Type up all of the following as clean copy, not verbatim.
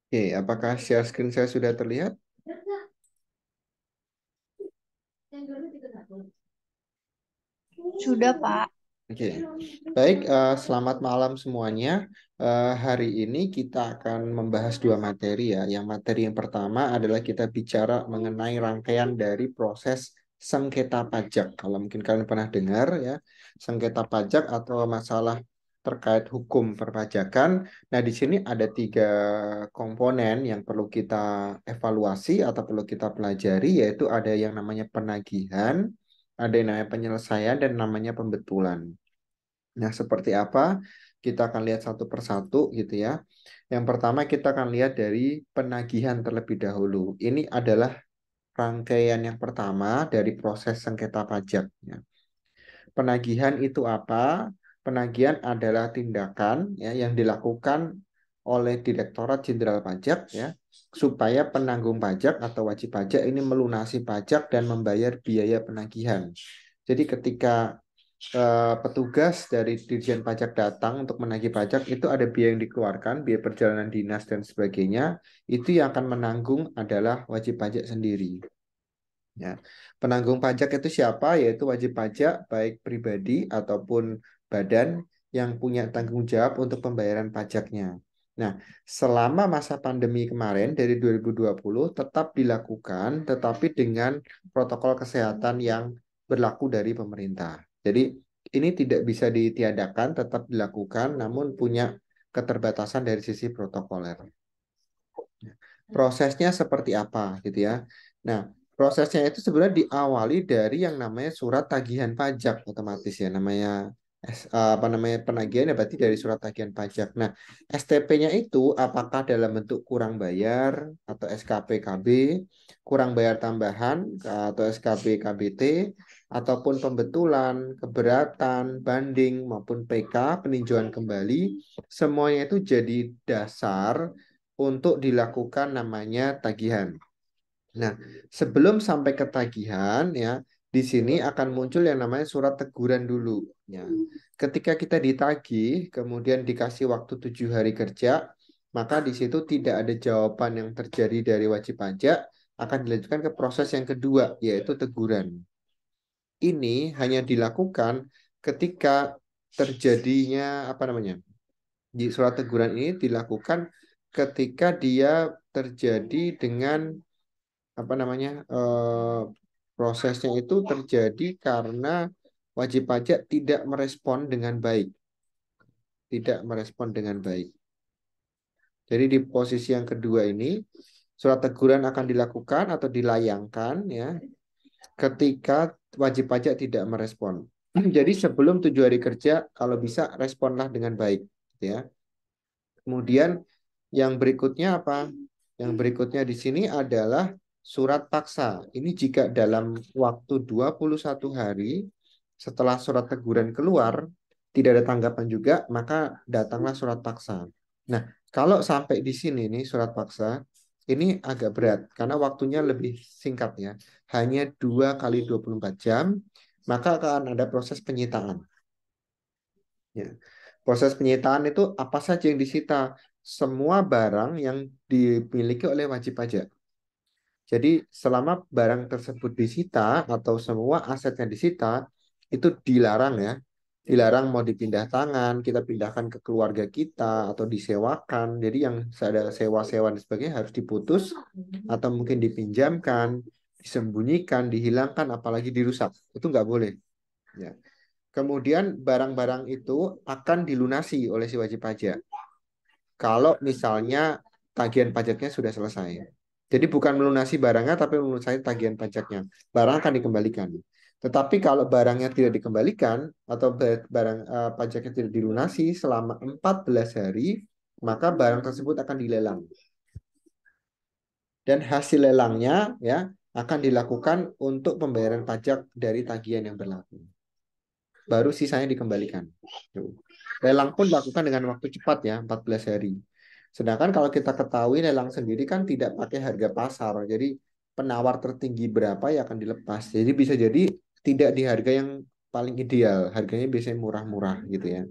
Oke, apakah share screen saya sudah terlihat? Sudah, Pak. Oke, baik. Selamat malam semuanya. Hari ini kita akan membahas dua materi ya. Yang materi yang pertama adalah kita bicara mengenai rangkaian dari proses sengketa pajak. Kalau mungkin kalian pernah dengar ya, sengketa pajak atau masalah terkait hukum perpajakan. Nah, di sini ada tiga komponen yang perlu kita evaluasi atau perlu kita pelajari, yaitu ada yang namanya penagihan, ada yang namanya penyelesaian, dan namanya pembetulan. Nah, seperti apa? Kita akan lihat satu persatu gitu ya. Yang pertama kita akan lihat dari penagihan terlebih dahulu. Ini adalah rangkaian yang pertama dari proses sengketa pajak, ya. Penagihan itu apa? Penagihan adalah tindakan ya yang dilakukan oleh Direktorat Jenderal Pajak ya supaya penanggung pajak atau wajib pajak ini melunasi pajak dan membayar biaya penagihan. Jadi ketika petugas dari Dirjen Pajak datang untuk menagih pajak itu ada biaya yang dikeluarkan, biaya perjalanan dinas dan sebagainya, itu yang akan menanggung adalah wajib pajak sendiri. Ya. Penanggung pajak itu siapa? Yaitu wajib pajak baik pribadi ataupun badan yang punya tanggung jawab untuk pembayaran pajaknya. Nah, selama masa pandemi kemarin dari 2020 tetap dilakukan, tetapi dengan protokol kesehatan yang berlaku dari pemerintah. Jadi ini tidak bisa ditiadakan, tetap dilakukan, namun punya keterbatasan dari sisi protokoler. Prosesnya seperti apa gitu ya. Nah, prosesnya itu sebenarnya diawali dari yang namanya surat tagihan pajak otomatis ya namanya apa namanya penagihan ya berarti dari surat tagihan pajak. Nah, STP-nya itu apakah dalam bentuk kurang bayar atau SKP KB, kurang bayar tambahan atau SKB KBT ataupun pembetulan, keberatan, banding maupun PK peninjauan kembali, semuanya itu jadi dasar untuk dilakukan namanya tagihan. Nah, sebelum sampai ke tagihan ya, di sini akan muncul yang namanya surat teguran dulu ya. Ketika kita ditagih, kemudian dikasih waktu 7 hari kerja, maka di situ tidak ada jawaban yang terjadi dari wajib pajak, akan dilanjutkan ke proses yang kedua, yaitu teguran. Ini hanya dilakukan ketika terjadinya apa namanya? Di surat teguran ini dilakukan ketika dia terjadi dengan apa namanya prosesnya itu terjadi karena wajib pajak tidak merespon dengan baik, tidak merespon dengan baik. Jadi di posisi yang kedua ini surat teguran akan dilakukan atau dilayangkan ya ketika wajib pajak tidak merespon. Jadi sebelum 7 hari kerja kalau bisa responlah dengan baik, ya. Kemudian yang berikutnya apa? Yang berikutnya di sini adalah surat paksa. Ini jika dalam waktu 21 hari setelah surat teguran keluar, tidak ada tanggapan juga, maka datanglah surat paksa. Nah, kalau sampai di sini nih surat paksa, ini agak berat karena waktunya lebih singkat ya. Hanya 2 kali 24 jam, maka akan ada proses penyitaan. Ya. Proses penyitaan itu apa saja yang disita? Semua barang yang dimiliki oleh wajib pajak. Jadi selama barang tersebut disita atau semua asetnya disita, itu dilarang ya. Dilarang mau dipindah tangan, kita pindahkan ke keluarga kita atau disewakan. Jadi yang ada sewa-sewa dan sebagainya harus diputus atau mungkin dipinjamkan, disembunyikan, dihilangkan, apalagi dirusak. Itu nggak boleh. Ya. Kemudian barang-barang itu akan dilunasi oleh si wajib pajak. Kalau misalnya tagihan pajaknya sudah selesai. Jadi bukan melunasi barangnya, tapi melunasi tagihan pajaknya. Barang akan dikembalikan. Tetapi kalau barangnya tidak dikembalikan atau barang pajaknya tidak dilunasi selama 14 hari, maka barang tersebut akan dilelang. Dan hasil lelangnya ya akan dilakukan untuk pembayaran pajak dari tagihan yang berlaku. Baru sisanya dikembalikan. Tuh. Lelang pun dilakukan dengan waktu cepat ya, 14 hari. Sedangkan kalau kita ketahui lelang sendiri kan tidak pakai harga pasar. Jadi penawar tertinggi berapa ya akan dilepas. Jadi bisa jadi tidak di harga yang paling ideal. Harganya biasanya murah-murah gitu ya.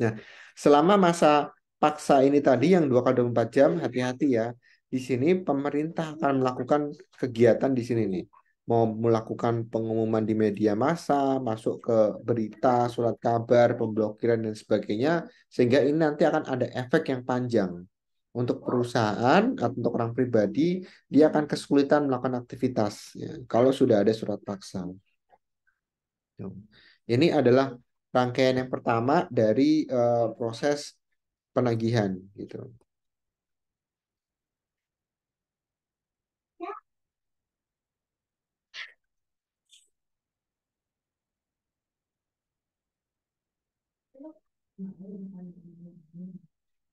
Nah, selama masa paksa ini tadi yang 2 kali 24 jam, hati-hati ya. Di sini pemerintah akan melakukan kegiatan di sini nih. Mau melakukan pengumuman di media massa, masuk ke berita, surat kabar, pemblokiran dan sebagainya, sehingga ini nanti akan ada efek yang panjang. Untuk perusahaan atau untuk orang pribadi, dia akan kesulitan melakukan aktivitas ya, kalau sudah ada surat paksa. Ini adalah rangkaian yang pertama dari proses penagihan gitu.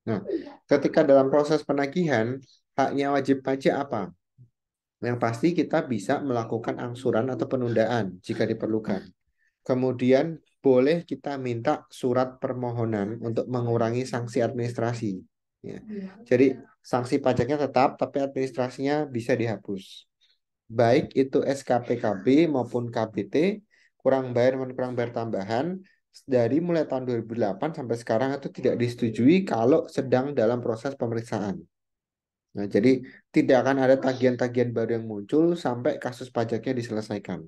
Nah, ketika dalam proses penagihan, haknya wajib pajak apa? Yang pasti kita bisa melakukan angsuran atau penundaan jika diperlukan. Kemudian boleh kita minta surat permohonan untuk mengurangi sanksi administrasi. Ya. Jadi sanksi pajaknya tetap, tapi administrasinya bisa dihapus. Baik itu SKPKB maupun KBT, kurang bayar maupun kurang bayar tambahan, dari mulai tahun 2008 sampai sekarang itu tidak disetujui kalau sedang dalam proses pemeriksaan. Nah, jadi tidak akan ada tagihan-tagihan baru yang muncul sampai kasus pajaknya diselesaikan.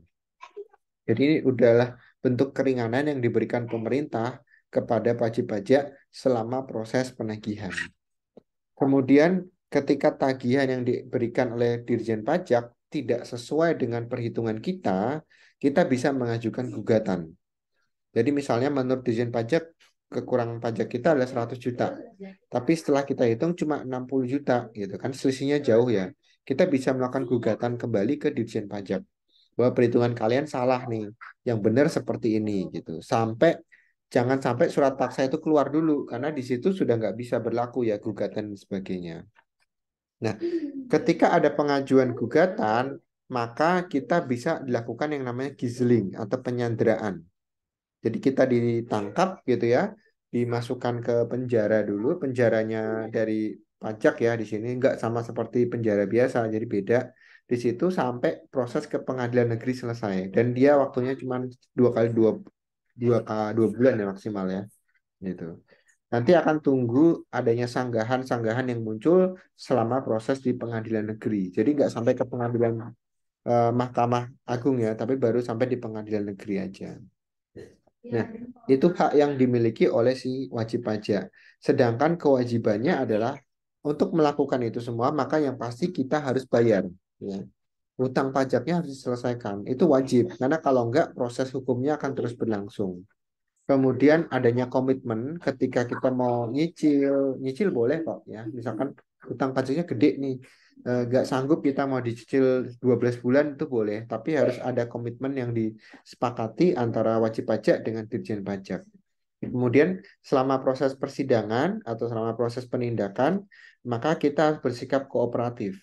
Jadi ini udahlah bentuk keringanan yang diberikan pemerintah kepada wajib pajak selama proses penagihan. Kemudian ketika tagihan yang diberikan oleh Dirjen Pajak tidak sesuai dengan perhitungan kita, kita bisa mengajukan gugatan. Jadi misalnya menurut Dirjen Pajak kekurangan pajak kita adalah 100 juta. Tapi setelah kita hitung cuma 60 juta gitu kan selisihnya jauh ya. Kita bisa melakukan gugatan kembali ke Dirjen Pajak bahwa perhitungan kalian salah nih. Yang benar seperti ini gitu. Jangan sampai surat paksa itu keluar dulu karena di situ sudah nggak bisa berlaku ya gugatan dan sebagainya. Nah, ketika ada pengajuan gugatan, maka kita bisa dilakukan yang namanya gizling atau penyanderaan. Jadi kita ditangkap gitu ya, dimasukkan ke penjara dulu, penjaranya dari pajak ya di sini nggak sama seperti penjara biasa, jadi beda. Di situ sampai proses ke pengadilan negeri selesai dan dia waktunya cuma 2 bulan ya maksimal ya, gitu. Nanti akan tunggu adanya sanggahan-sanggahan yang muncul selama proses di pengadilan negeri. Jadi nggak sampai ke pengadilan Mahkamah Agung ya, tapi baru sampai di pengadilan negeri aja. Nah, itu hak yang dimiliki oleh si wajib pajak. Sedangkan kewajibannya adalah untuk melakukan itu semua, maka yang pasti kita harus bayar. Ya. Utang pajaknya harus diselesaikan. Itu wajib, karena kalau enggak proses hukumnya akan terus berlangsung. Kemudian adanya komitmen ketika kita mau nyicil, nyicil boleh kok ya. Misalkan utang pajaknya gede nih, nggak sanggup kita mau dicicil 12 bulan itu boleh, tapi harus ada komitmen yang disepakati antara wajib pajak dengan Dirjen Pajak. Kemudian selama proses persidangan atau selama proses penindakan, maka kita harus bersikap kooperatif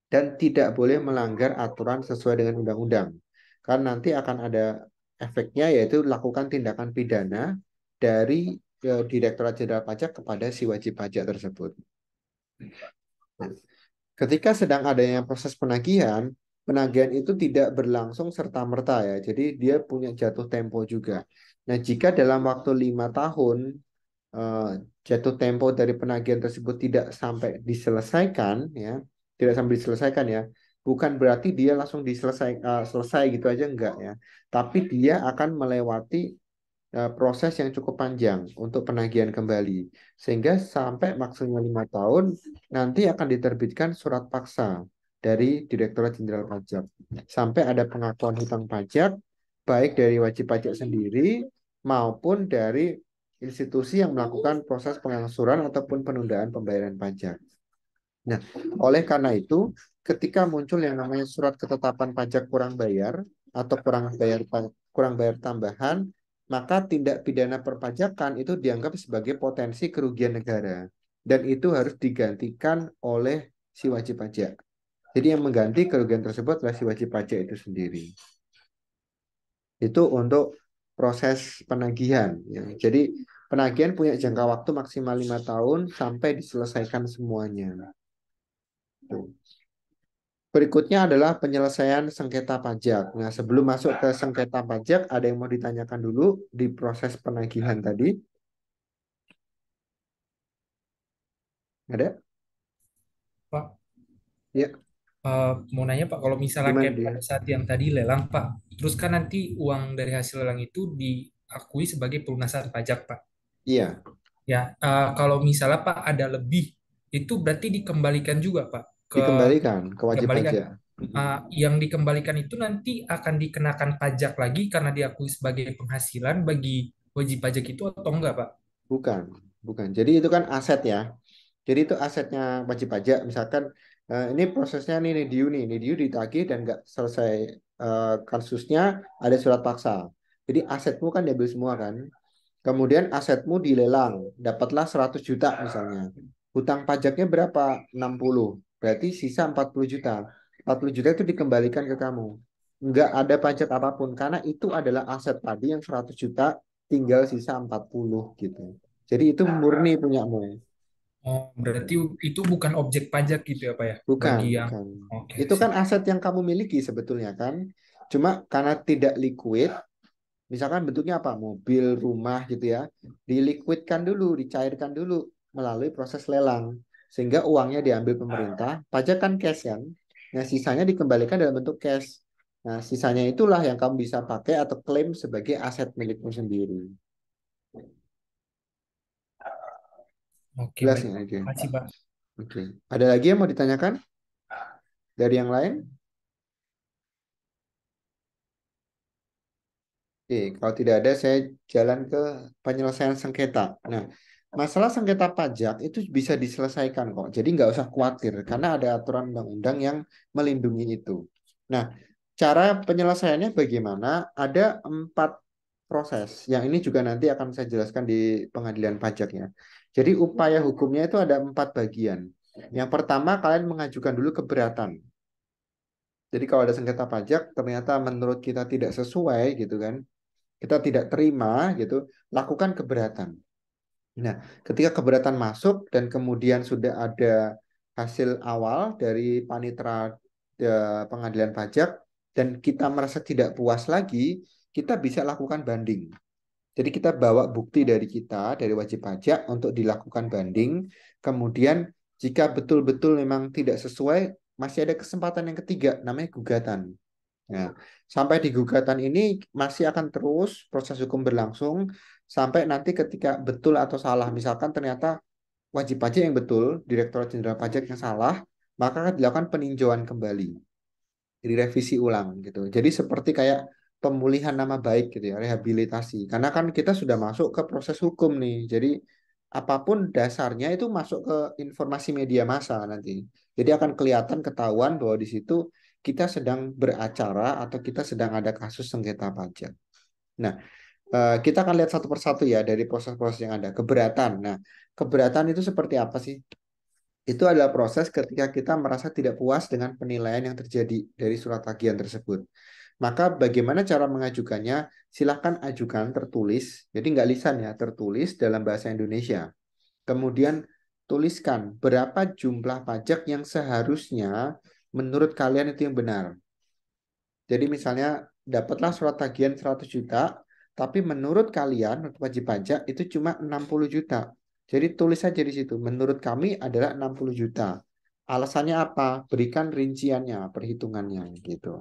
dan tidak boleh melanggar aturan sesuai dengan undang-undang. Karena nanti akan ada efeknya yaitu lakukan tindakan pidana dari Direktorat Jenderal Pajak kepada si wajib pajak tersebut. Ketika sedang adanya proses penagihan, penagihan itu tidak berlangsung serta-merta ya. Jadi dia punya jatuh tempo juga. Nah, jika dalam waktu 5 tahun eh, jatuh tempo dari penagihan tersebut tidak sampai diselesaikan ya, tidak sampai diselesaikan ya, bukan berarti dia langsung selesai gitu aja enggak ya, tapi dia akan melewati proses yang cukup panjang untuk penagihan kembali sehingga sampai maksimal 5 tahun nanti akan diterbitkan surat paksa dari Direktorat Jenderal Pajak sampai ada pengakuan hutang pajak baik dari wajib pajak sendiri maupun dari institusi yang melakukan proses pengangsuran ataupun penundaan pembayaran pajak. Nah, oleh karena itu, ketika muncul yang namanya surat ketetapan pajak kurang bayar atau kurang bayar tambahan, maka tindak pidana perpajakan itu dianggap sebagai potensi kerugian negara dan itu harus digantikan oleh si wajib pajak. Jadi yang mengganti kerugian tersebut adalah si wajib pajak itu sendiri. Itu untuk proses penagihan. Ya. Jadi penagihan punya jangka waktu maksimal 5 tahun sampai diselesaikan semuanya. Tuh. Berikutnya adalah penyelesaian sengketa pajak. Nah, sebelum masuk ke sengketa pajak, ada yang mau ditanyakan dulu di proses penagihan tadi? Ada? Pak, Ya, mau nanya Pak, kalau misalnya gimana kayak pada dia? saat yang tadi lelang Pak, terus kan nanti uang dari hasil lelang itu diakui sebagai pelunasan pajak Pak. Iya, Ya, kalau misalnya Pak ada lebih, itu berarti dikembalikan juga Pak ke dikembalikan ke wajib dikembalikan. pajak. Mm-mm. Yang dikembalikan itu nanti akan dikenakan pajak lagi karena diakui sebagai penghasilan bagi wajib pajak itu atau enggak Pak? Bukan, bukan. Jadi itu kan aset ya. Jadi itu asetnya wajib pajak. Misalkan ini prosesnya nih Nidiu ditagih dan nggak selesai kasusnya, ada surat paksa. Jadi asetmu kan diambil semua kan. Kemudian asetmu dilelang, dapatlah 100 juta misalnya. Hutang pajaknya berapa? 60. Berarti sisa 40 juta. 40 juta itu dikembalikan ke kamu. Nggak ada pajak apapun karena itu adalah aset tadi yang 100 juta tinggal sisa 40 gitu. Jadi itu murni punyamu. Oh, berarti itu bukan objek pajak gitu ya Pak ya? Bukan, Bagi yang bukan. oke Itu kan sip. aset yang kamu miliki sebetulnya kan. Cuma karena tidak liquid, misalkan bentuknya apa? Mobil, rumah gitu ya. Diliquidkan dulu, dicairkan dulu melalui proses lelang. Sehingga uangnya diambil pemerintah, pajak kan cash kan. Nah, sisanya dikembalikan dalam bentuk cash. Nah, sisanya itulah yang kamu bisa pakai atau klaim sebagai aset milikmu sendiri. Oke, Jelas baik nggak Pak. itu? Makasih Pak. Oke. Ada lagi yang mau ditanyakan dari yang lain? Oke, kalau tidak ada, saya jalan ke penyelesaian sengketa. Nah, masalah sengketa pajak itu bisa diselesaikan kok. Jadi nggak usah khawatir, karena ada aturan undang-undang yang melindungi itu. Nah, cara penyelesaiannya bagaimana? Ada 4 proses. Yang ini juga nanti akan saya jelaskan di pengadilan pajaknya. Jadi upaya hukumnya itu ada 4 bagian. Yang pertama, kalian mengajukan dulu keberatan. Jadi kalau ada sengketa pajak, ternyata menurut kita tidak sesuai gitu kan, kita tidak terima gitu, lakukan keberatan. Nah, ketika keberatan masuk dan kemudian sudah ada hasil awal dari panitera pengadilan pajak dan kita merasa tidak puas lagi, kita bisa lakukan banding. Jadi kita bawa bukti dari kita, dari wajib pajak untuk dilakukan banding. Kemudian jika betul-betul memang tidak sesuai, masih ada kesempatan yang ketiga, namanya gugatan. Nah, sampai di gugatan ini masih akan terus proses hukum berlangsung sampai nanti ketika betul atau salah. Misalkan ternyata wajib pajak yang betul, Direktorat Jenderal Pajak yang salah, maka akan dilakukan peninjauan kembali, direvisi ulang gitu. Jadi seperti kayak pemulihan nama baik gitu ya, rehabilitasi. Karena kan kita sudah masuk ke proses hukum nih. Jadi apapun dasarnya itu masuk ke informasi media massa nanti. Jadi akan kelihatan ketahuan bahwa di situ kita sedang beracara atau kita sedang ada kasus sengketa pajak. Nah, kita akan lihat satu persatu ya dari proses-proses yang ada. Keberatan. Nah, keberatan itu seperti apa sih? Itu adalah proses ketika kita merasa tidak puas dengan penilaian yang terjadi dari surat tagihan tersebut. Maka bagaimana cara mengajukannya? Silahkan ajukan tertulis, jadi nggak lisan ya, tertulis dalam bahasa Indonesia. Kemudian tuliskan berapa jumlah pajak yang seharusnya menurut kalian itu yang benar. Jadi misalnya dapatlah surat tagihan 100 juta, tapi menurut kalian wajib pajak itu cuma 60 juta. Jadi tulis saja di situ, menurut kami adalah 60 juta. Alasannya apa? Berikan rinciannya, perhitungannya gitu.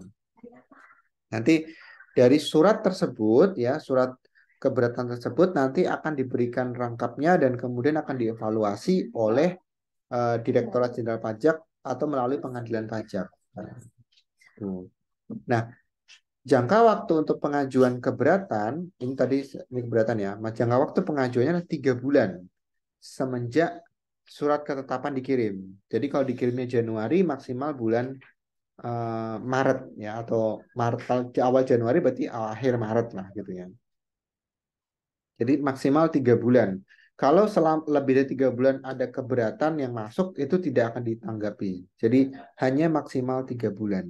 Nanti dari surat tersebut ya, surat keberatan tersebut nanti akan diberikan rangkapnya dan kemudian akan dievaluasi oleh Direktorat Jenderal Pajak atau melalui pengadilan pajak. Tuh. Nah, jangka waktu untuk pengajuan keberatan, ini tadi ini keberatan ya, jangka waktu pengajuannya adalah 3 bulan semenjak surat ketetapan dikirim. Jadi kalau dikirimnya Januari, maksimal bulan Maret ya, atau Maret kalau di awal Januari berarti akhir Maret lah gitu ya. Jadi maksimal 3 bulan. Kalau lebih dari 3 bulan ada keberatan yang masuk, itu tidak akan ditanggapi. Jadi hanya maksimal 3 bulan.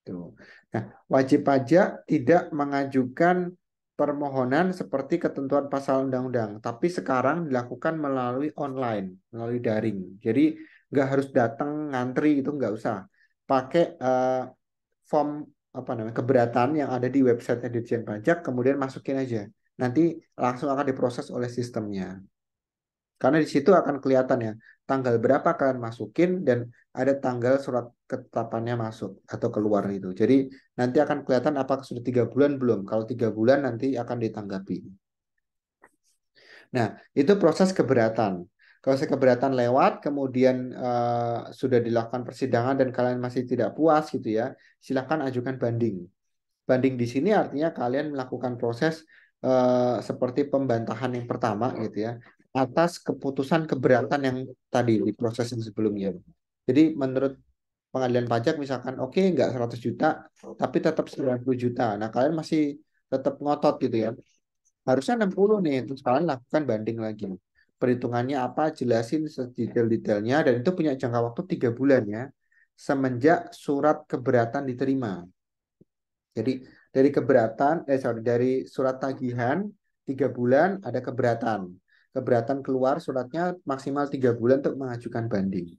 Tuh. Nah, wajib pajak tidak mengajukan permohonan seperti ketentuan pasal undang-undang, tapi sekarang dilakukan melalui online, melalui daring. Jadi nggak harus datang ngantri itu nggak usah. Pakai form apa namanya keberatan yang ada di website Ditjen Pajak, kemudian masukin aja. Nanti langsung akan diproses oleh sistemnya. Karena di situ akan kelihatan ya, tanggal berapa kalian masukin dan ada tanggal surat ketetapannya masuk atau keluar itu. Jadi nanti akan kelihatan apakah sudah 3 bulan belum. Kalau 3 bulan nanti akan ditanggapi. Nah, itu proses keberatan. Kalau keberatan lewat, kemudian sudah dilakukan persidangan dan kalian masih tidak puas gitu ya, silakan ajukan banding. Banding di sini artinya kalian melakukan proses seperti pembantahan yang pertama gitu ya, atas keputusan keberatan yang tadi di proses yang sebelumnya. Jadi menurut pengadilan pajak misalkan oke nggak 100 juta, tapi tetap 90 juta. Nah, kalian masih tetap ngotot gitu ya. Harusnya 60 nih, terus kalian lakukan banding lagi. Perhitungannya apa, jelasin sedetail-detailnya, dan itu punya jangka waktu 3 bulan ya, semenjak surat keberatan diterima. Jadi dari keberatan, sorry, dari surat tagihan 3 bulan ada keberatan. Keberatan keluar suratnya maksimal 3 bulan untuk mengajukan banding.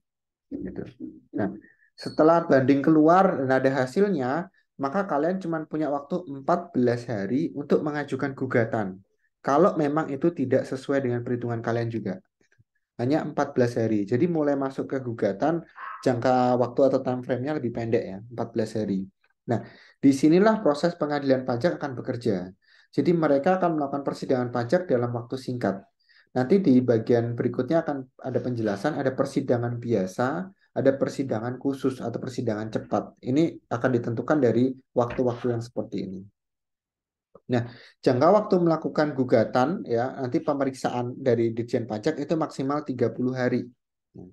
Gitu. Nah, setelah banding keluar dan ada hasilnya, maka kalian cuma punya waktu 14 hari untuk mengajukan gugatan. Kalau memang itu tidak sesuai dengan perhitungan kalian juga. Hanya 14 hari. Jadi mulai masuk ke gugatan, jangka waktu atau time frame-nya lebih pendek ya, 14 hari. Nah, disinilah proses pengadilan pajak akan bekerja. Jadi mereka akan melakukan persidangan pajak dalam waktu singkat. Nanti di bagian berikutnya akan ada penjelasan, ada persidangan biasa, ada persidangan khusus atau persidangan cepat. Ini akan ditentukan dari waktu-waktu yang seperti ini. Nah, jangka waktu melakukan gugatan ya, nanti pemeriksaan dari Ditjen Pajak itu maksimal 30 hari. Nah,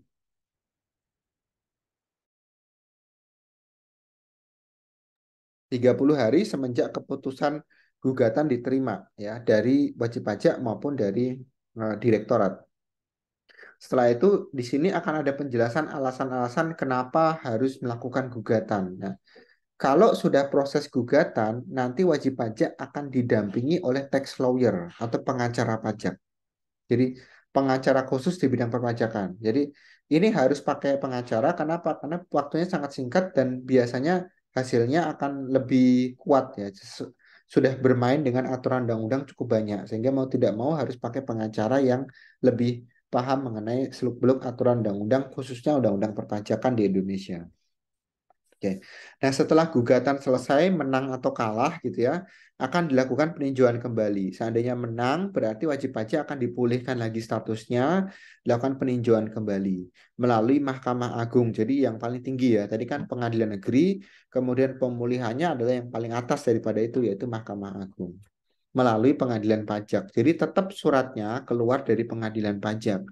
30 hari semenjak keputusan gugatan diterima ya dari wajib pajak maupun dari direktorat. Setelah itu di sini akan ada penjelasan alasan-alasan kenapa harus melakukan gugatan. Nah, kalau sudah proses gugatan, nanti wajib pajak akan didampingi oleh tax lawyer atau pengacara pajak. Jadi pengacara khusus di bidang perpajakan. Jadi ini harus pakai pengacara. Kenapa? Karena waktunya sangat singkat dan biasanya hasilnya akan lebih kuat ya. Sudah bermain dengan aturan undang-undang cukup banyak. Sehingga mau tidak mau harus pakai pengacara yang lebih paham mengenai seluk-beluk aturan undang-undang khususnya undang-undang perpajakan di Indonesia. Oke. Nah, setelah gugatan selesai, menang atau kalah gitu ya, akan dilakukan peninjauan kembali. Seandainya menang, berarti wajib pajak akan dipulihkan lagi statusnya, dilakukan peninjauan kembali melalui Mahkamah Agung. Jadi yang paling tinggi ya, tadi kan pengadilan negeri, kemudian pemulihannya adalah yang paling atas daripada itu, yaitu Mahkamah Agung. Melalui pengadilan pajak. Jadi tetap suratnya keluar dari pengadilan pajak.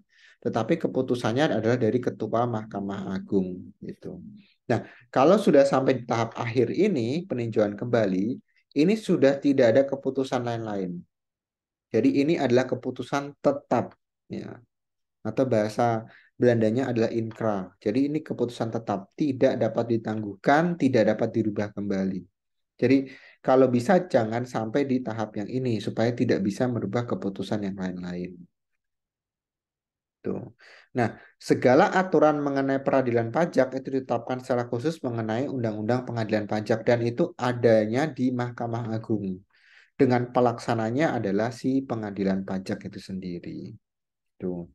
Tetapi keputusannya adalah dari Ketua Mahkamah Agung. Gitu. Nah, kalau sudah sampai di tahap akhir ini, peninjauan kembali, ini sudah tidak ada keputusan lain-lain. Jadi ini adalah keputusan tetap, ya. Atau bahasa Belandanya adalah inkra. Jadi ini keputusan tetap, tidak dapat ditangguhkan, tidak dapat dirubah kembali. Jadi kalau bisa jangan sampai di tahap yang ini supaya tidak bisa merubah keputusan yang lain-lain. Tuh. Nah, segala aturan mengenai peradilan pajak itu ditetapkan secara khusus mengenai Undang-Undang Pengadilan Pajak dan itu adanya di Mahkamah Agung. Dengan pelaksananya adalah si pengadilan pajak itu sendiri. Tuh.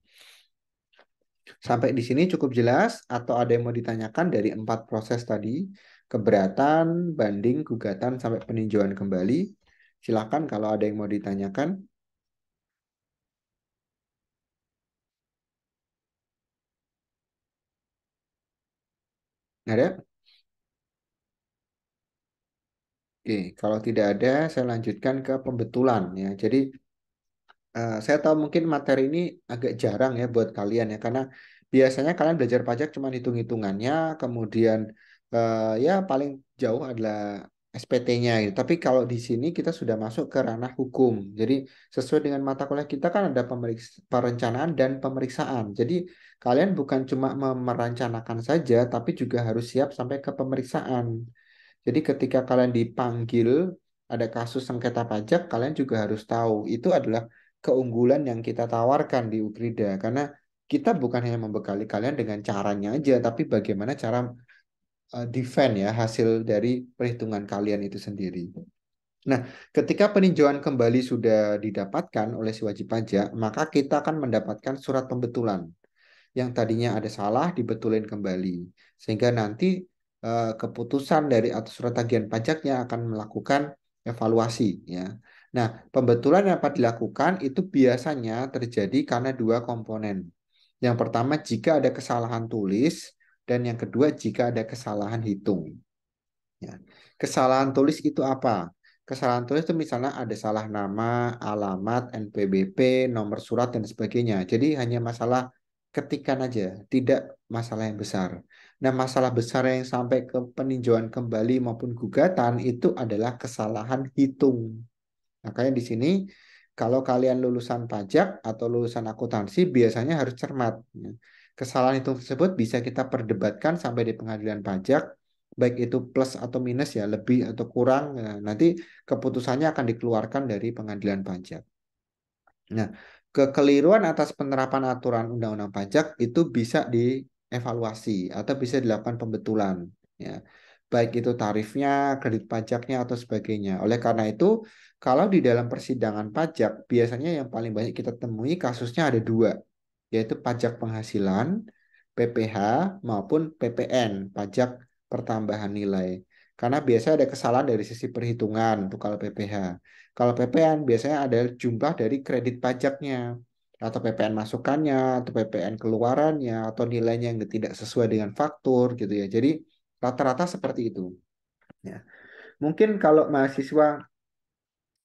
Sampai di sini cukup jelas atau ada yang mau ditanyakan dari 4 proses tadi? Keberatan, banding, gugatan, sampai peninjauan kembali. Silakan kalau ada yang mau ditanyakan. Ada? Oke, kalau tidak ada, saya lanjutkan ke pembetulan ya. Jadi saya tahu mungkin materi ini agak jarang ya buat kalian ya, karena biasanya kalian belajar pajak cuma hitung-hitungannya, kemudian ya paling jauh adalah SPT-nya gitu. Tapi kalau di sini kita sudah masuk ke ranah hukum. Jadi sesuai dengan mata kuliah kita kan ada perencanaan dan pemeriksaan. Jadi kalian bukan cuma merencanakan saja, tapi juga harus siap sampai ke pemeriksaan. Jadi ketika kalian dipanggil ada kasus sengketa pajak, kalian juga harus tahu itu adalah keunggulan yang kita tawarkan di Ukrida karena kita bukan hanya membekali kalian dengan caranya aja, tapi bagaimana cara defend ya hasil dari perhitungan kalian itu sendiri. Nah, ketika peninjauan kembali sudah didapatkan oleh si wajib pajak, maka kita akan mendapatkan surat pembetulan. Yang tadinya ada salah dibetulin kembali. Sehingga nanti keputusan dari atau surat tagihan pajaknya akan melakukan evaluasi ya. Nah, pembetulan yang dapat dilakukan itu biasanya terjadi karena dua komponen. Yang pertama jika ada kesalahan tulis dan yang kedua jika ada kesalahan hitung. Ya. Kesalahan tulis itu apa? Kesalahan tulis itu misalnya ada salah nama, alamat, NPWP, nomor surat, dan sebagainya. Jadi hanya masalah ketikan aja, tidak masalah yang besar. Nah, masalah besar yang sampai ke peninjauan kembali maupun gugatan itu adalah kesalahan hitung. Makanya di sini kalau kalian lulusan pajak atau lulusan akuntansi biasanya harus cermat. Ya. Kesalahan itu tersebut bisa kita perdebatkan sampai di pengadilan pajak, baik itu plus atau minus ya, lebih atau kurang. Nah, nanti keputusannya akan dikeluarkan dari pengadilan pajak. Nah, kekeliruan atas penerapan aturan undang-undang pajak itu bisa dievaluasi atau bisa dilakukan pembetulan, ya. Baik itu tarifnya, kredit pajaknya atau sebagainya. Oleh karena itu, kalau di dalam persidangan pajak, biasanya yang paling banyak kita temui kasusnya ada dua, yaitu pajak penghasilan, PPh maupun PPN, pajak pertambahan nilai. Karena biasanya ada kesalahan dari sisi perhitungan untuk kalau PPh. Kalau PPN biasanya ada jumlah dari kredit pajaknya atau PPN masukannya atau PPN keluarannya atau nilainya yang tidak sesuai dengan faktur gitu ya. Jadi rata-rata seperti itu. Ya. Mungkin kalau mahasiswa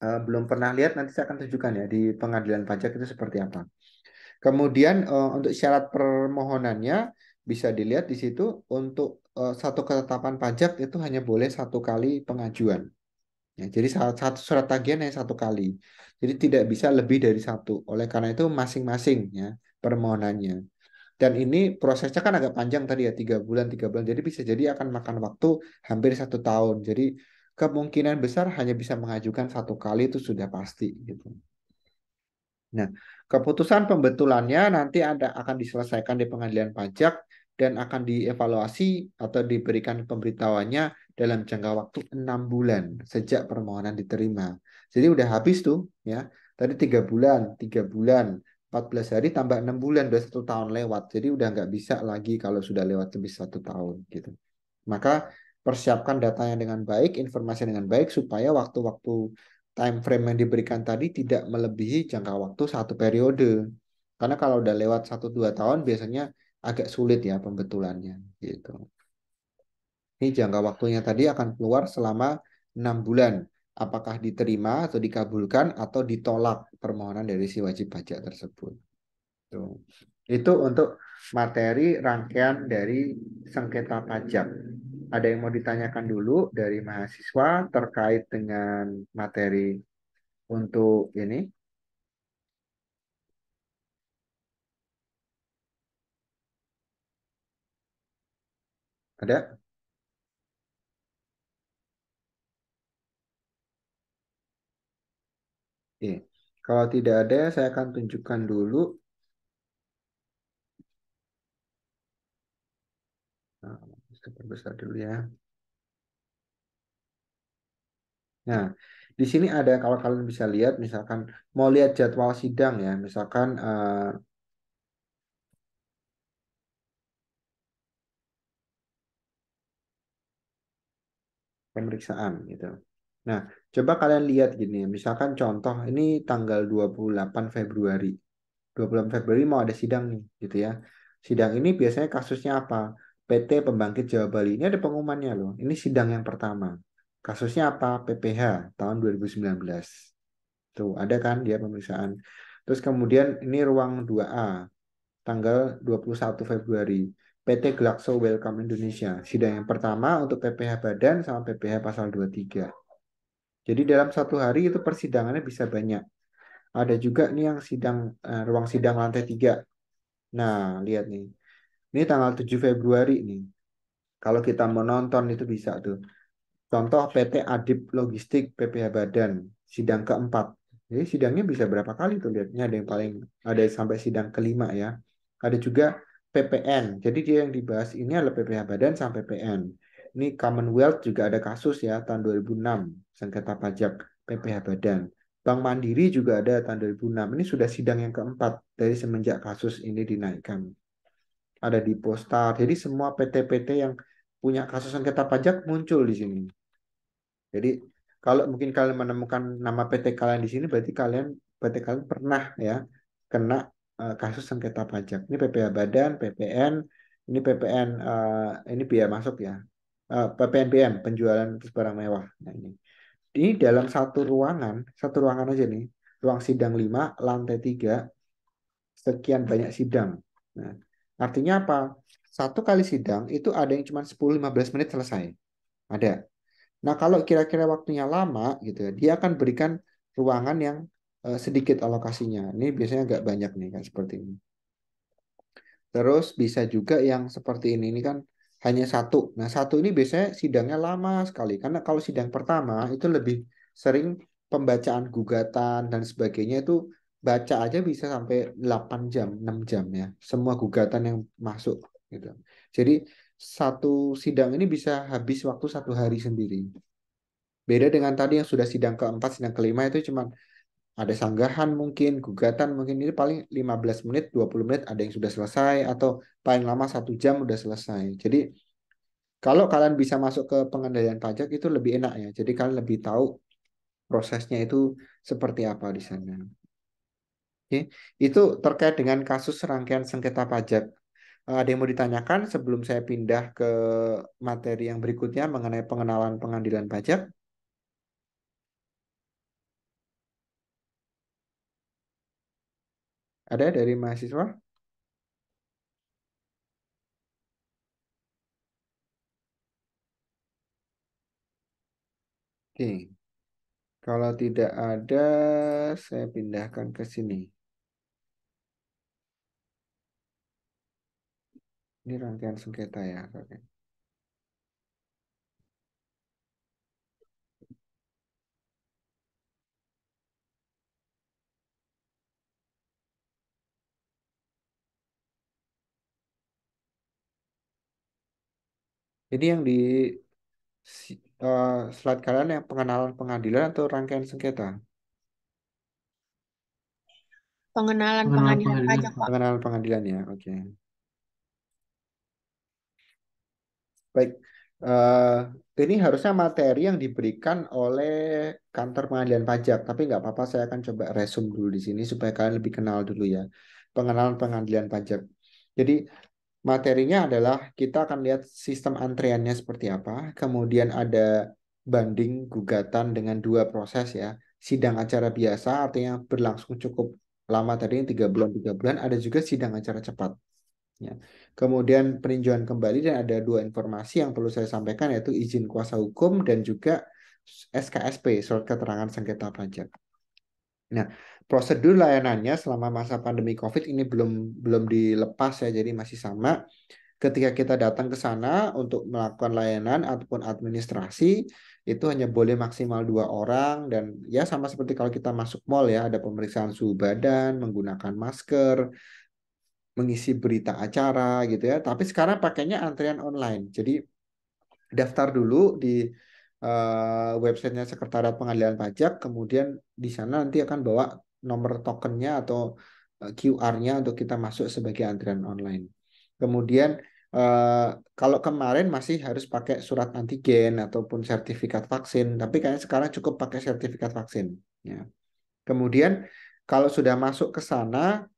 belum pernah lihat nanti saya akan tunjukkan ya di pengadilan pajak itu seperti apa. Kemudian untuk syarat permohonannya bisa dilihat di situ untuk satu ketetapan pajak itu hanya boleh satu kali pengajuan. Ya, jadi satu surat tagihan hanya satu kali. Jadi tidak bisa lebih dari satu. Oleh karena itu masing-masing ya permohonannya. Dan ini prosesnya kan agak panjang tadi ya 3 bulan 3 bulan. Jadi bisa jadi akan makan waktu hampir 1 tahun. Jadi kemungkinan besar hanya bisa mengajukan satu kali itu sudah pasti gitu. Nah, keputusan pembetulannya nanti akan diselesaikan di pengadilan pajak dan akan dievaluasi atau diberikan pemberitahuannya dalam jangka waktu 6 bulan sejak permohonan diterima. Jadi udah habis tuh ya. Tadi 3 bulan, 3 bulan, 14 hari tambah 6 bulan, udah 1 tahun lewat. Jadi udah nggak bisa lagi kalau sudah lewat lebih 1 tahun gitu. Maka persiapkan datanya dengan baik, informasi dengan baik supaya waktu-waktu time frame yang diberikan tadi tidak melebihi jangka waktu satu periode. Karena kalau udah lewat 1 2 tahun biasanya agak sulit ya pembetulannya gitu. Ini jangka waktunya tadi akan keluar selama 6 bulan. Apakah diterima atau dikabulkan atau ditolak permohonan dari si wajib pajak tersebut. Tuh. Itu untuk materi rangkaian dari sengketa pajak. Ada yang mau ditanyakan dulu dari mahasiswa terkait dengan materi untuk ini? Ada? Oke. Kalau tidak ada, saya akan tunjukkan dulu. Nah, kita perbesar dulu ya. Nah, di sini ada kalau kalian bisa lihat, misalkan mau lihat jadwal sidang ya, misalkan pemeriksaan gitu. Nah, coba kalian lihat gini ya, misalkan contoh ini tanggal 28 Februari. 28 Februari mau ada sidang nih gitu ya. Sidang ini biasanya kasusnya apa? PT Pembangkit Jawa Bali. Ini ada pengumumannya loh. Ini sidang yang pertama. Kasusnya apa? PPH tahun 2019. Tuh, ada kan dia pemeriksaan. Terus kemudian ini ruang 2A tanggal 21 Februari. PT Glaxo Welcome Indonesia. Sidang yang pertama untuk PPH Badan sama PPH pasal 23. Jadi dalam satu hari itu persidangannya bisa banyak. Ada juga nih yang sidang ruang sidang lantai 3. Nah, lihat nih. Ini tanggal 7 Februari nih. Kalau kita mau nonton itu bisa tuh. Contoh PT Adip Logistik PPH Badan, sidang keempat. Jadi sidangnya bisa berapa kali tuh lihatnya ada yang paling ada sampai sidang kelima ya. Ada juga PPN. Jadi dia yang dibahas ini adalah PPH Badan sampai PPN. Ini Commonwealth juga ada kasus ya tahun 2006 sengketa pajak PPh Badan. Bank Mandiri juga ada tahun 2006. Ini sudah sidang yang keempat dari semenjak kasus ini dinaikkan. Ada di Postar. Jadi semua PT-PT yang punya kasus sengketa pajak muncul di sini. Jadi kalau mungkin kalian menemukan nama PT kalian di sini, berarti PT kalian pernah ya kena kasus sengketa pajak. Ini PPh Badan, PPN, ini PPN, ini biaya masuk ya. PPNBM, penjualan barang mewah. Nah, ini dalam satu ruangan aja nih, ruang sidang 5 lantai 3 sekian banyak sidang. Nah, artinya apa? Satu kali sidang itu ada yang cuma 10-15 menit selesai. Ada. Nah, kalau kira-kira waktunya lama gitu ya, dia akan berikan ruangan yang sedikit alokasinya. Ini biasanya agak banyak nih kan seperti ini. Terus bisa juga yang seperti ini kan hanya satu. Nah, satu ini biasanya sidangnya lama sekali. Karena kalau sidang pertama itu lebih sering pembacaan gugatan dan sebagainya itu baca aja bisa sampai 8 jam, 6 jam ya. Semua gugatan yang masuk gitu. Jadi satu sidang ini bisa habis waktu 1 hari sendiri. Beda dengan tadi yang sudah sidang keempat, sidang kelima itu cuma ada sanggahan mungkin, gugatan mungkin ini paling 15 menit, 20 menit ada yang sudah selesai atau paling lama 1 jam udah selesai. Jadi kalau kalian bisa masuk ke pengendalian pajak itu lebih enak ya. Jadi kalian lebih tahu prosesnya itu seperti apa di sana. Oke. Itu terkait dengan kasus rangkaian sengketa pajak. Ada yang mau ditanyakan sebelum saya pindah ke materi yang berikutnya mengenai pengenalan pengadilan pajak? Ada dari mahasiswa? Oke. Kalau tidak ada, saya pindahkan ke sini. Ini rangkaian sengketa ya. Oke. Jadi yang di slide kalian yang pengenalan pengadilan atau rangkaian sengketa? Pengenalan Pengenalan pengadilan pengadilan, pajak, Pak. Pak. Pengenalan pengadilan ya, oke. Baik, eh ini harusnya materi yang diberikan oleh kantor pengadilan pajak, tapi nggak apa-apa, saya akan coba resume dulu di sini supaya kalian lebih kenal dulu ya. Pengenalan pengadilan pajak. Jadi materinya adalah kita akan lihat sistem antreannya seperti apa, kemudian ada banding gugatan dengan dua proses ya. Sidang acara biasa artinya berlangsung cukup lama tadi 3 bulan, ada juga sidang acara cepat. Ya. Kemudian peninjauan kembali dan ada dua informasi yang perlu saya sampaikan yaitu izin kuasa hukum dan juga SKSP, surat keterangan sengketa pajak. Nah, prosedur layanannya selama masa pandemi COVID ini belum belum dilepas ya, jadi masih sama. Ketika kita datang ke sana untuk melakukan layanan ataupun administrasi, itu hanya boleh maksimal 2 orang dan ya sama seperti kalau kita masuk mall ya, ada pemeriksaan suhu badan, menggunakan masker, mengisi berita acara gitu ya. Tapi sekarang pakainya antrian online. Jadi daftar dulu di websitenya Sekretariat Pengadilan Pajak, kemudian di sana nanti akan bawa nomor tokennya atau QR-nya untuk kita masuk sebagai antrian online. Kemudian eh, kalau kemarin masih harus pakai surat antigen ataupun sertifikat vaksin, tapi kayaknya sekarang cukup pakai sertifikat vaksin. Ya. Kemudian kalau sudah masuk ke sana,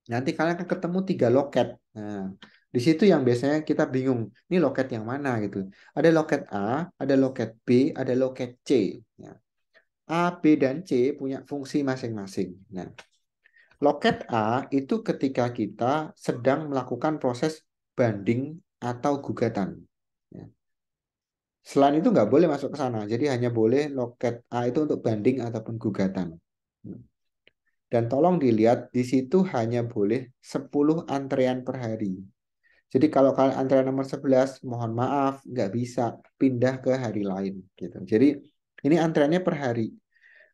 nanti kalian akan ketemu 3 loket. Nah, di situ yang biasanya kita bingung, ini loket yang mana gitu. Ada loket A, ada loket B, ada loket C. Ya. A, B, dan C punya fungsi masing-masing. Nah, loket A itu ketika kita sedang melakukan proses banding atau gugatan. Ya. Selain itu nggak boleh masuk ke sana. Jadi hanya boleh loket A itu untuk banding ataupun gugatan. Dan tolong dilihat, di situ hanya boleh 10 antrean per hari. Jadi kalau kalian antrean nomor 11, mohon maaf, nggak bisa pindah ke hari lain. Gitu. Jadi ini antreannya per hari.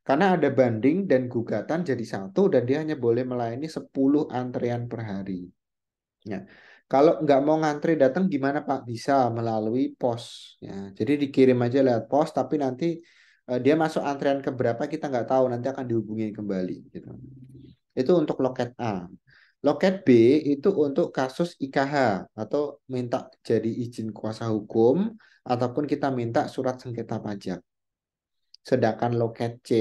Karena ada banding dan gugatan jadi satu dan dia hanya boleh melayani 10 antrean per hari. Ya. Kalau nggak mau ngantri datang gimana Pak? Bisa melalui pos. Ya, jadi dikirim aja lewat pos, tapi nanti dia masuk antrian ke berapa kita nggak tahu. Nanti akan dihubungin kembali. Gitu. Itu untuk loket A. Loket B itu untuk kasus IKH atau minta jadi izin kuasa hukum ataupun kita minta surat sengketa pajak. Sedangkan loket C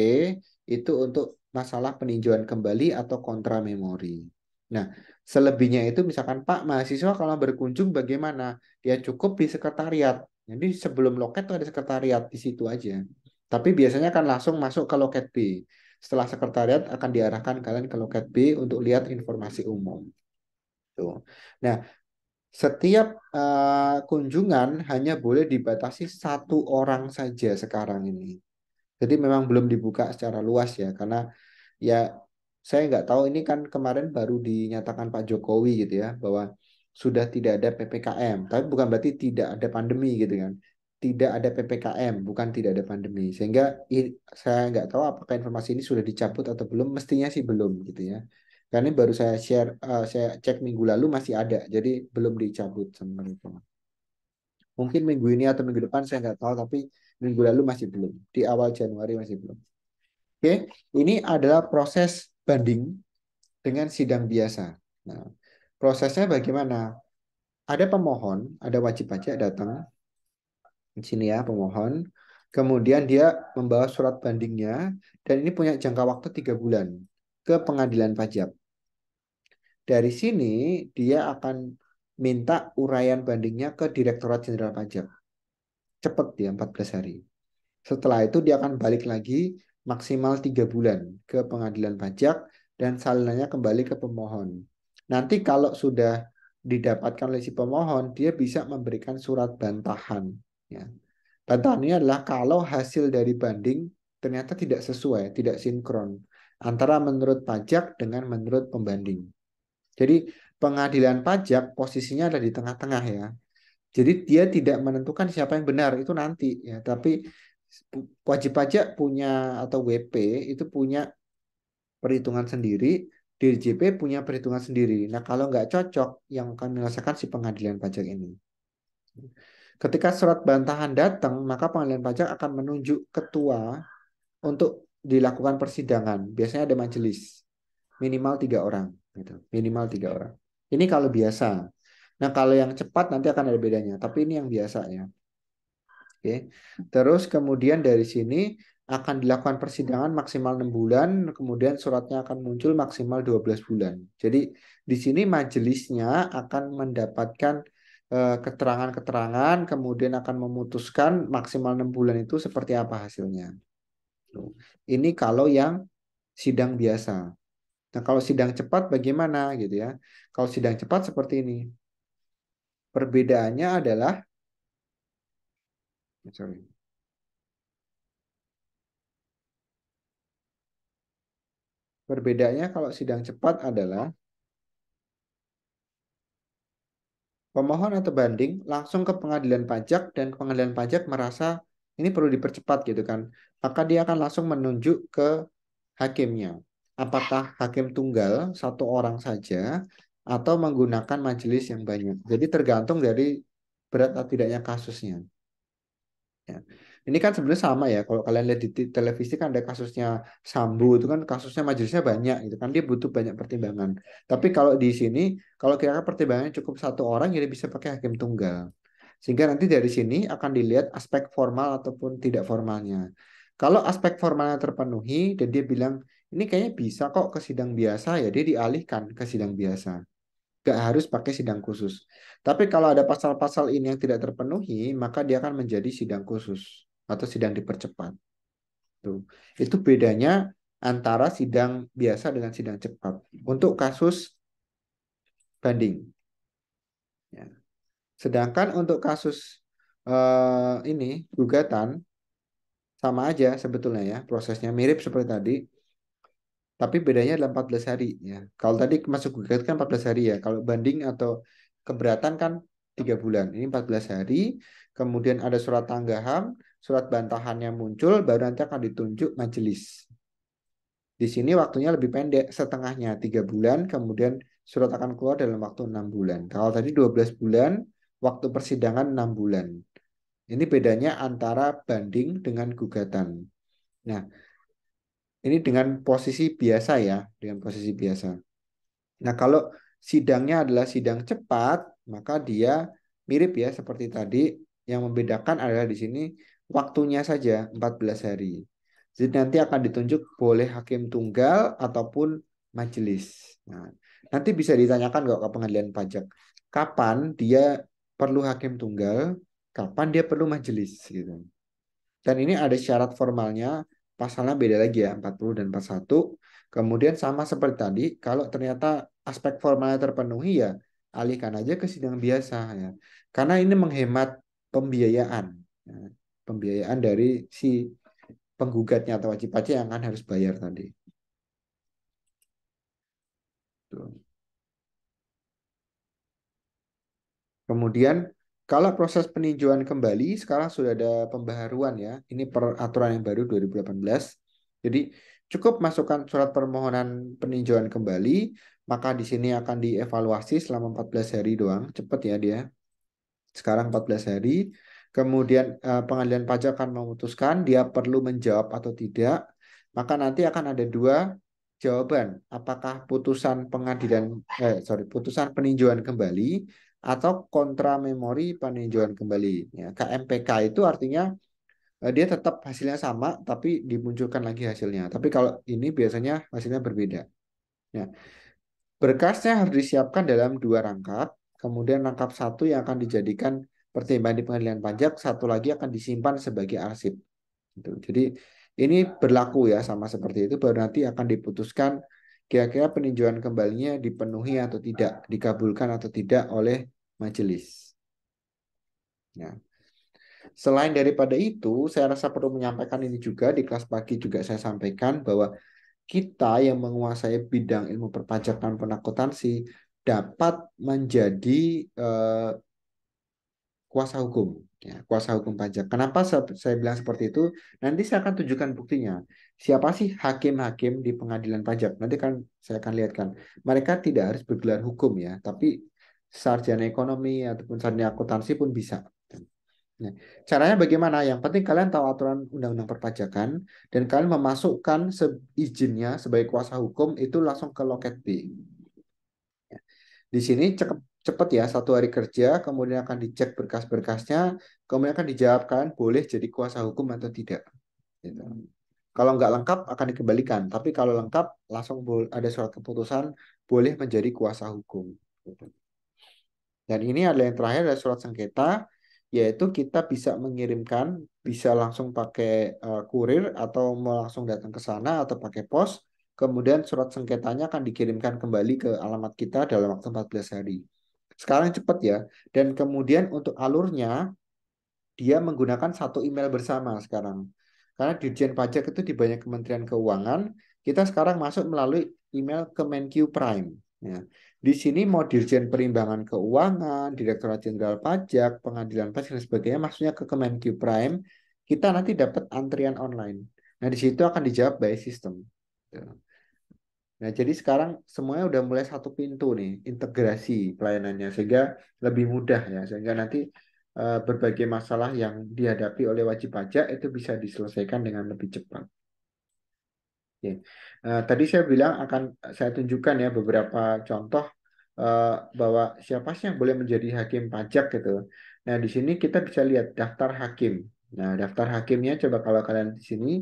itu untuk masalah peninjauan kembali atau kontra memori. Nah, selebihnya itu misalkan Pak mahasiswa kalau berkunjung bagaimana? Dia cukup di sekretariat. Jadi sebelum loket tuh ada sekretariat di situ aja. Tapi biasanya kan langsung masuk ke loket B. Setelah sekretariat akan diarahkan kalian ke loket B untuk lihat informasi umum. Tuh. Nah, setiap kunjungan hanya boleh dibatasi satu orang saja sekarang ini. Jadi memang belum dibuka secara luas ya, karena ya saya nggak tahu ini kan kemarin baru dinyatakan Pak Jokowi gitu ya, bahwa sudah tidak ada PPKM. Tapi bukan berarti tidak ada pandemi gitu kan. Tidak ada PPKM, bukan tidak ada pandemi. Sehingga saya nggak tahu apakah informasi ini sudah dicabut atau belum. Mestinya sih belum gitu ya. Karena ini baru saya share, saya cek minggu lalu masih ada, jadi belum dicabut sebenarnya itu. Mungkin minggu ini atau minggu depan saya nggak tahu, tapi minggu lalu masih belum. Di awal Januari masih belum. Oke, ini adalah proses banding dengan sidang biasa. Nah, prosesnya bagaimana? Ada pemohon, ada wajib pajak datang di sini ya pemohon. Kemudian dia membawa surat bandingnya dan ini punya jangka waktu 3 bulan ke pengadilan pajak. Dari sini dia akan minta uraian bandingnya ke Direktorat Jenderal Pajak. Cepat dia 14 hari. Setelah itu dia akan balik lagi maksimal 3 bulan ke pengadilan pajak dan salinannya kembali ke pemohon. Nanti kalau sudah didapatkan oleh si pemohon, dia bisa memberikan surat bantahan. Ya. Bantahan ini adalah kalau hasil dari banding ternyata tidak sesuai, tidak sinkron antara menurut pajak dengan menurut pembanding. Jadi pengadilan pajak posisinya ada di tengah-tengah ya. Jadi dia tidak menentukan siapa yang benar itu nanti ya, tapi wajib pajak punya atau WP itu punya perhitungan sendiri, DJP punya perhitungan sendiri. Nah kalau nggak cocok, yang akan menyelesaikan si pengadilan pajak ini. Ketika surat bantahan datang, maka pengadilan pajak akan menunjuk ketua untuk dilakukan persidangan. Biasanya ada majelis minimal 3 orang, gitu. Minimal 3 orang. Ini kalau biasa. Nah kalau yang cepat nanti akan ada bedanya. Tapi ini yang biasa ya. Oke. Terus kemudian dari sini akan dilakukan persidangan maksimal 6 bulan, kemudian suratnya akan muncul maksimal 12 bulan. Jadi di sini majelisnya akan mendapatkan keterangan-keterangan, kemudian akan memutuskan maksimal 6 bulan itu seperti apa hasilnya. Tuh. Ini kalau yang sidang biasa. Nah, kalau sidang cepat bagaimana gitu ya? Kalau sidang cepat seperti ini. Perbedaannya adalah, sorry. Perbedaannya kalau sidang cepat adalah pemohon atau banding langsung ke pengadilan pajak dan pengadilan pajak merasa ini perlu dipercepat gitu kan. Maka dia akan langsung menunjuk ke hakimnya. Apakah hakim tunggal 1 orang saja atau menggunakan majelis yang banyak. Jadi tergantung dari berat atau tidaknya kasusnya. Ya. Ini kan sebenarnya sama ya. Kalau kalian lihat di televisi kan ada kasusnya Sambo itu kan kasusnya majelisnya banyak gitu kan dia butuh banyak pertimbangan. Tapi kalau di sini kalau kira-kira pertimbangannya cukup 1 orang jadi bisa pakai hakim tunggal. Sehingga nanti dari sini akan dilihat aspek formal ataupun tidak formalnya. Kalau aspek formalnya terpenuhi dan dia bilang ini kayaknya bisa kok ke sidang biasa ya dia dialihkan ke sidang biasa. Gak harus pakai sidang khusus. Tapi kalau ada pasal-pasal ini yang tidak terpenuhi, maka dia akan menjadi sidang khusus atau sidang dipercepat. Tuh. Itu bedanya antara sidang biasa dengan sidang cepat. Untuk kasus banding. Ya. Sedangkan untuk kasus ini gugatan sama aja sebetulnya ya prosesnya mirip seperti tadi. Tapi bedanya adalah 14 hari ya. Kalau tadi masuk gugat kan 14 hari ya. Kalau banding atau keberatan kan 3 bulan. Ini 14 hari. Kemudian ada surat tanggahan, surat bantahannya muncul, baru nanti akan ditunjuk majelis. Di sini waktunya lebih pendek, setengahnya 3 bulan, kemudian surat akan keluar dalam waktu 6 bulan. Kalau tadi 12 bulan, waktu persidangan 6 bulan. Ini bedanya antara banding dengan gugatan. Nah, ini dengan posisi biasa ya, dengan posisi biasa. Nah, kalau sidangnya adalah sidang cepat, maka dia mirip ya seperti tadi. Yang membedakan adalah di sini waktunya saja 14 hari. Jadi nanti akan ditunjuk boleh hakim tunggal ataupun majelis. Nah, nanti bisa ditanyakan kok ke pengadilan pajak, kapan dia perlu hakim tunggal, kapan dia perlu majelis gitu. Dan ini ada syarat formalnya, pasalnya beda lagi ya, 40 dan 41. Kemudian sama seperti tadi, kalau ternyata aspek formalnya terpenuhi ya, alihkan aja ke sidang biasa ya. Karena ini menghemat pembiayaan. Ya. Pembiayaan dari si penggugatnya atau wajib pajak yang akan harus bayar tadi. Tuh. Kemudian kalau proses peninjauan kembali sekarang sudah ada pembaharuan ya. Ini peraturan yang baru 2018. Jadi cukup masukkan surat permohonan peninjauan kembali, maka di sini akan dievaluasi selama 14 hari doang. Cepat ya dia. Sekarang 14 hari. Kemudian pengadilan pajak akan memutuskan dia perlu menjawab atau tidak. Maka nanti akan ada dua jawaban. Apakah putusan peninjauan kembali atau kontra memori peninjauan kembali. Ya, KMPK itu artinya dia tetap hasilnya sama, tapi dimunculkan lagi hasilnya. Tapi kalau ini biasanya hasilnya berbeda. Ya, berkasnya harus disiapkan dalam 2 rangkap, kemudian rangkap satu yang akan dijadikan pertimbangan di pengadilan pajak, satu lagi akan disimpan sebagai arsip. Gitu. Jadi ini berlaku ya sama seperti itu, baru nanti akan diputuskan kira-kira peninjauan kembalinya dipenuhi atau tidak, dikabulkan atau tidak oleh majelis. Ya. Selain daripada itu, saya rasa perlu menyampaikan ini juga di kelas pagi juga saya sampaikan bahwa kita yang menguasai bidang ilmu perpajakan penakutansi dapat menjadi kuasa hukum, ya, kuasa hukum pajak. Kenapa saya bilang seperti itu? Nanti saya akan tunjukkan buktinya. Siapa sih hakim-hakim di pengadilan pajak? Nanti kan saya akan lihatkan. Mereka tidak harus bergelar hukum ya, tapi sarjana ekonomi ataupun sarjana akuntansi pun bisa. Nah, caranya bagaimana? Yang penting kalian tahu aturan undang-undang perpajakan dan kalian memasukkan izinnya sebagai kuasa hukum itu langsung ke loket B. Di sini cepat ya, 1 hari kerja, kemudian akan dicek berkas-berkasnya, kemudian akan dijawabkan boleh jadi kuasa hukum atau tidak. Gitu. Kalau nggak lengkap akan dikembalikan, tapi kalau lengkap langsung ada surat keputusan boleh menjadi kuasa hukum. Gitu. Dan ini adalah yang terakhir adalah surat sengketa, yaitu kita bisa mengirimkan, bisa langsung pakai kurir atau mau langsung datang ke sana atau pakai pos. Kemudian surat sengketanya akan dikirimkan kembali ke alamat kita dalam waktu 14 hari. Sekarang cepat ya. Dan kemudian untuk alurnya, dia menggunakan satu email bersama sekarang. Karena Dirjen Pajak itu di banyak Kementerian Keuangan, kita sekarang masuk melalui email Kemenq Prime. Ya. Di sini mau Dirjen Perimbangan Keuangan, Direktorat Jenderal Pajak, Pengadilan Pajak dan sebagainya, maksudnya ke Kemenq Prime, kita nanti dapat antrian online. Nah, di situ akan dijawab by system. Ya. Nah, jadi sekarang semuanya udah mulai satu pintu nih, integrasi pelayanannya sehingga lebih mudah ya, sehingga nanti berbagai masalah yang dihadapi oleh wajib pajak itu bisa diselesaikan dengan lebih cepat. Oke. Tadi saya bilang akan saya tunjukkan ya beberapa contoh bahwa siapa sih yang boleh menjadi hakim pajak gitu. Nah, di sini kita bisa lihat daftar hakim. Nah, daftar hakimnya coba kalau kalian di sini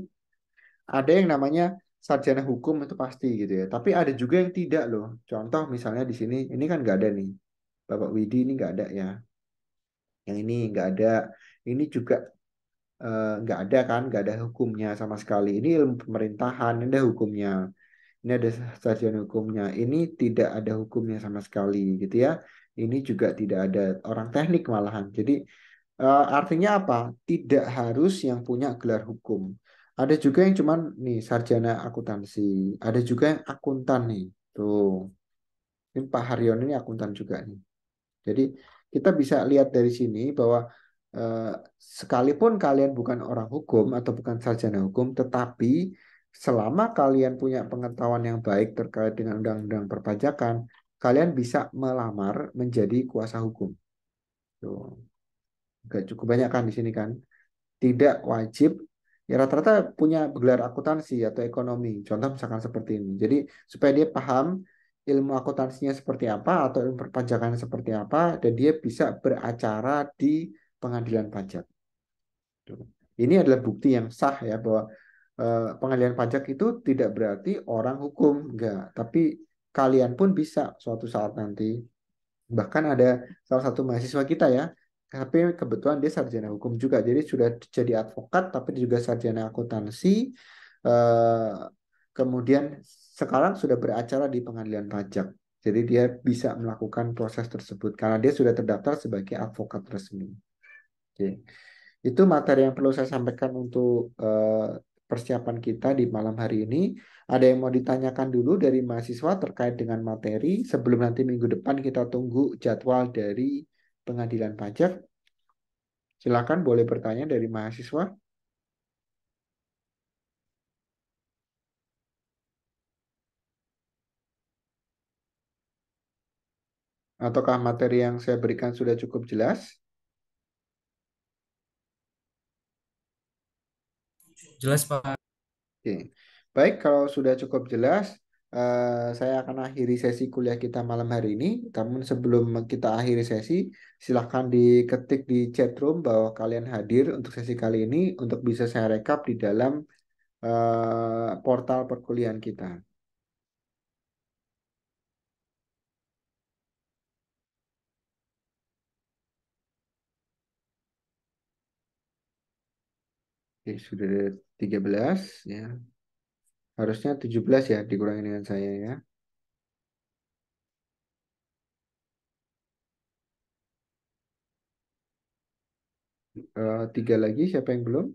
ada yang namanya sarjana hukum itu pasti gitu ya. Tapi ada juga yang tidak loh. Contoh misalnya di sini, ini kan nggak ada nih. Bapak Widi ini nggak ada ya. Yang ini nggak ada. Ini juga nggak ada kan, nggak ada hukumnya sama sekali. Ini ilmu pemerintahan, ini ada hukumnya. Ini ada sarjana hukumnya. Ini tidak ada hukumnya sama sekali gitu ya. Ini juga tidak ada orang teknik malahan. Jadi artinya apa? Tidak harus yang punya gelar hukum. Ada juga yang cuman nih sarjana akuntansi. Ada juga yang akuntan nih. Tuh, ini Pak Haryon ini akuntan juga nih. Jadi kita bisa lihat dari sini bahwa eh, sekalipun kalian bukan orang hukum atau bukan sarjana hukum, tetapi selama kalian punya pengetahuan yang baik terkait dengan undang-undang perpajakan, kalian bisa melamar menjadi kuasa hukum. Tuh, nggak cukup banyak kan di sini kan? Tidak wajib, ya rata-rata punya gelar akuntansi atau ekonomi. Contoh misalkan seperti ini. Jadi supaya dia paham ilmu akuntansinya seperti apa atau ilmu perpajakannya seperti apa, dan dia bisa beracara di pengadilan pajak. Tuh. Ini adalah bukti yang sah ya bahwa pengadilan pajak itu tidak berarti orang hukum, enggak. Tapi kalian pun bisa suatu saat nanti. Bahkan ada salah satu mahasiswa kita ya, tapi kebetulan dia sarjana hukum juga, jadi sudah jadi advokat, tapi dia juga sarjana akuntansi. eh, Kemudian sekarang sudah beracara di pengadilan pajak. Jadi dia bisa melakukan proses tersebut karena dia sudah terdaftar sebagai advokat resmi. Oke. Itu materi yang perlu saya sampaikan untuk persiapan kita di malam hari ini. Ada yang mau ditanyakan dulu dari mahasiswa terkait dengan materi sebelum nanti minggu depan kita tunggu jadwal dari pengadilan pajak. Silakan boleh bertanya dari mahasiswa. Ataukah materi yang saya berikan sudah cukup jelas? Jelas, Pak. Oke. Baik, kalau sudah cukup jelas, saya akan akhiri sesi kuliah kita malam hari ini. Namun sebelum kita akhiri sesi, silahkan diketik di chat room bahwa kalian hadir untuk sesi kali ini untuk bisa saya rekap di dalam portal perkuliahan kita. Oke, sudah ada 13 ya. Harusnya 17 ya dikurangi dengan saya ya. Tiga lagi, siapa yang belum?